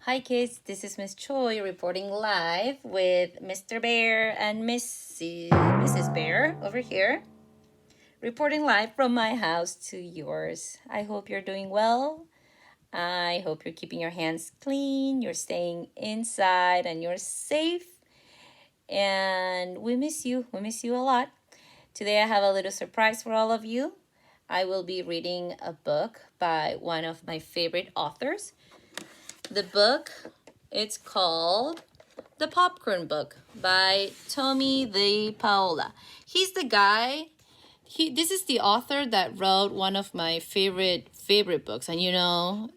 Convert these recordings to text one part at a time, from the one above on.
Hi kids, this is Miss Choi reporting live with Mr. Bear and Mrs. Bear over here. Reporting live from my house to yours. I hope you're doing well. I hope you're keeping your hands clean, you're staying inside, and you're safe. And we miss you. We miss you a lot. Today I have a little surprise for all of you. I will be reading a book by one of my favorite authors. The book, it's called The Popcorn Book by DePaola. He's the guy, this is the author that wrote one of my favorite books. And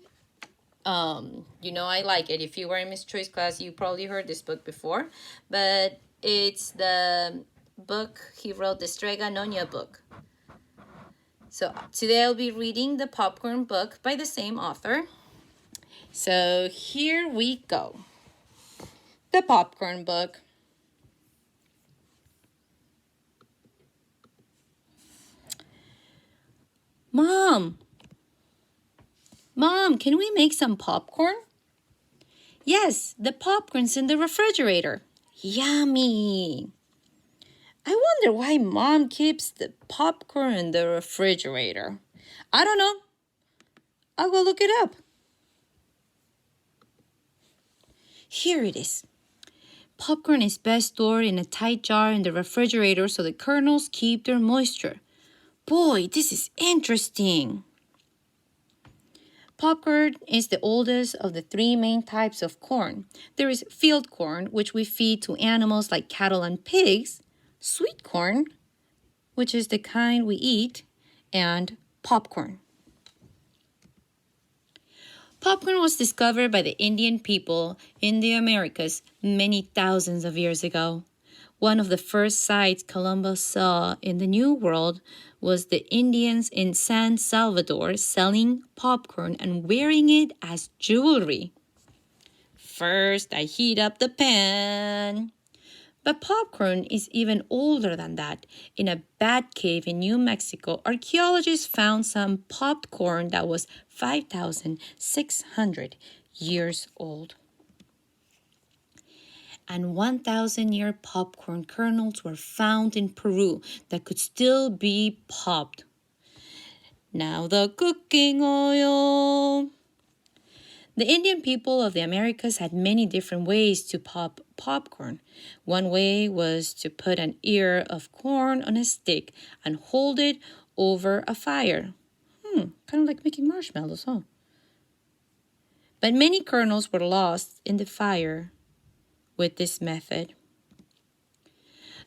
I like it. If you were in Miss Choi's class, you probably heard this book before. But it's the book he wrote, the Strega Nonia book. So today I'll be reading The Popcorn Book by the same author. So here we go. The Popcorn Book. Mom, can we make some popcorn? Yes, the popcorn's in the refrigerator. Yummy. I wonder why Mom keeps the popcorn in the refrigerator. I don't know. I'll go look it up. Here it is. Popcorn is best stored in a tight jar in the refrigerator so the kernels keep their moisture. Boy, this is interesting. Popcorn is the oldest of the three main types of corn. There is field corn, which we feed to animals like cattle and pigs, sweet corn, which is the kind we eat, and popcorn. Popcorn was discovered by the Indian people in the Americas many thousands of years ago. One of the first sights Columbus saw in the New World was the Indians in San Salvador selling popcorn and wearing it as jewelry. First, I heat up the pan. But popcorn is even older than that. In a bat cave in New Mexico, archaeologists found some popped corn that was 5,600 years old. And 1,000-year popcorn kernels were found in Peru that could still be popped. Now the cooking oil. The Indian people of the Americas had many different ways to pop popcorn. One way was to put an ear of corn on a stick and hold it over a fire. Kind of like making marshmallows, huh? But many kernels were lost in the fire with this method.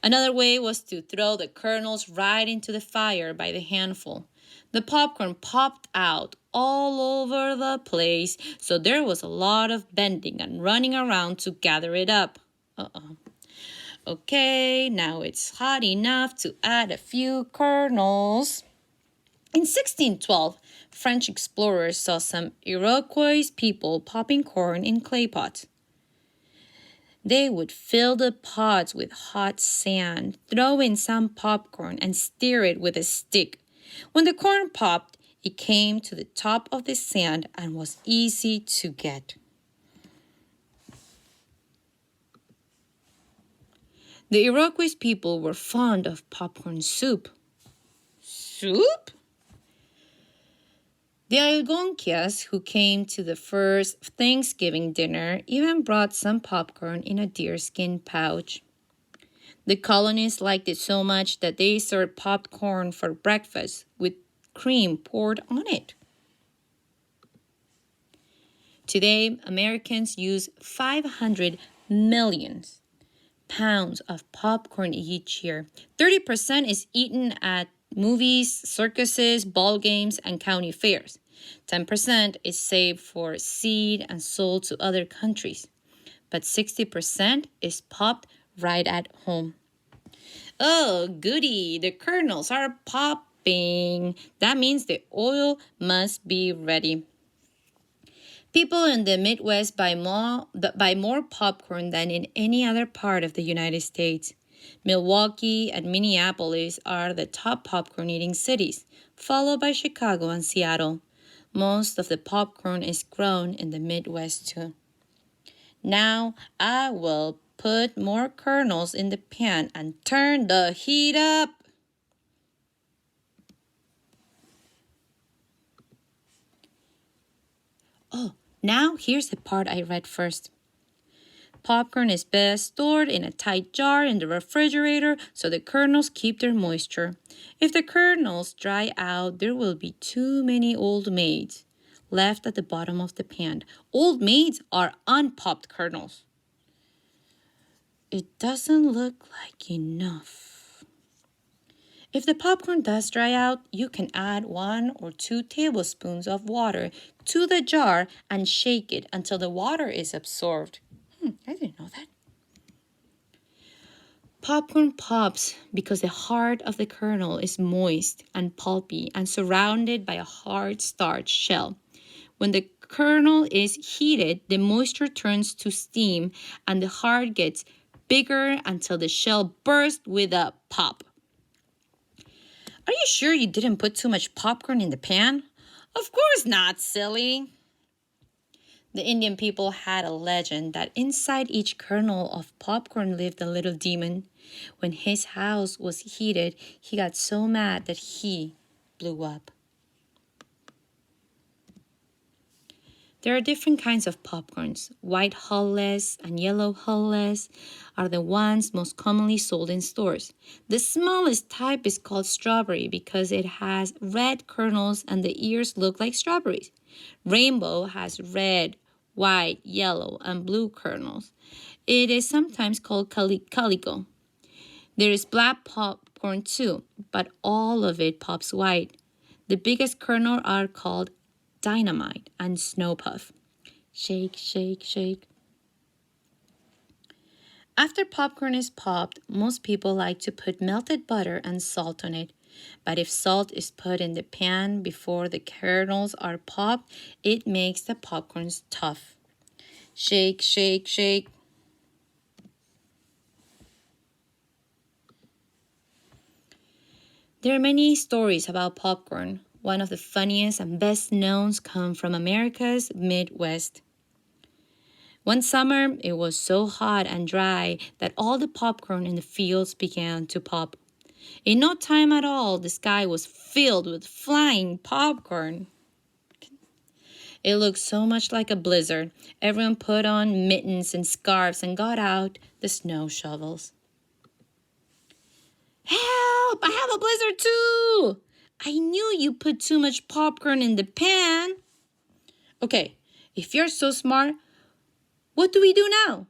Another way was to throw the kernels right into the fire by the handful. The popcorn popped out all over the place, so there was a lot of bending and running around to gather it up. Okay, now it's hot enough to add a few kernels. In 1612, French explorers saw some Iroquois people popping corn in clay pots. They would fill the pots with hot sand, throw in some popcorn, and stir it with a stick. When the corn popped, it came to the top of the sand and was easy to get. The Iroquois people were fond of popcorn soup. Soup? The Algonquias, who came to the first Thanksgiving dinner, even brought some popcorn in a deerskin pouch. The colonists liked it so much that they served popcorn for breakfast with cream poured on it. Today, Americans use 500 million pounds of popcorn each year. 30% is eaten at movies, circuses, ball games, and county fairs. 10% is saved for seed and sold to other countries. But 60% is popped right at home. Oh, goody, the kernels are popping. That means the oil must be ready. People in the Midwest buy more popcorn than in any other part of the United States. Milwaukee and Minneapolis are the top popcorn eating cities, followed by Chicago and Seattle. Most of the popcorn is grown in the Midwest too. Now I will put more kernels in the pan and turn the heat up. Oh, now here's the part I read first. Popcorn is best stored in a tight jar in the refrigerator so the kernels keep their moisture. If the kernels dry out, there will be too many old maids left at the bottom of the pan. Old maids are unpopped kernels. It doesn't look like enough. If the popcorn does dry out, you can add 1 or 2 tablespoons of water to the jar and shake it until the water is absorbed. I didn't know that. Popcorn pops because the heart of the kernel is moist and pulpy and surrounded by a hard starch shell. When the kernel is heated, the moisture turns to steam and the heart gets bigger until the shell bursts with a pop. Are you sure you didn't put too much popcorn in the pan? Of course not, silly. The Indian people had a legend that inside each kernel of popcorn lived a little demon. When his house was heated, he got so mad that he blew up. There are different kinds of popcorns. White hullless and yellow hullless are the ones most commonly sold in stores. The smallest type is called strawberry because it has red kernels and the ears look like strawberries. Rainbow has red, white, yellow, and blue kernels. It is sometimes called calico. There is black popcorn too, but all of it pops white. The biggest kernels are called dynamite and snow puff. Shake, shake, shake. After popcorn is popped, most people like to put melted butter and salt on it. But if salt is put in the pan before the kernels are popped, it makes the popcorns tough. Shake, shake, shake. There are many stories about popcorn. One of the funniest and best known come from America's Midwest. One summer, it was so hot and dry that all the popcorn in the fields began to pop. In no time at all, the sky was filled with flying popcorn. It looked so much like a blizzard. Everyone put on mittens and scarves and got out the snow shovels. Help! I have a blizzard too! I knew you put too much popcorn in the pan. Okay, if you're so smart, what do we do now?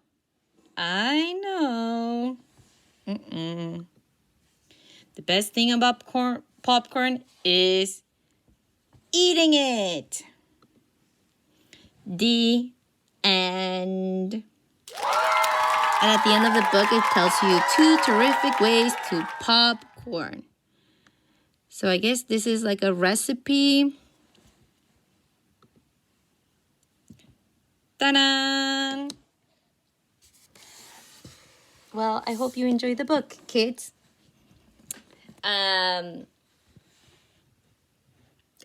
I know. The best thing about popcorn is eating it. The end. And at the end of the book, it tells you 2 terrific ways to pop corn. So I guess this is like a recipe. Ta-da! Well, I hope you enjoyed the book, kids.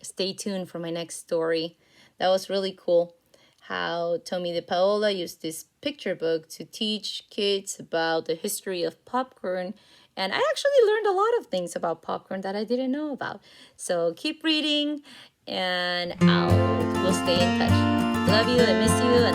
Stay tuned for my next story. That was really cool. How Tomie DePaola used this picture book to teach kids about the history of popcorn. And I actually learned a lot of things about popcorn that I didn't know about. So keep reading and we'll stay in touch. Love you and miss you.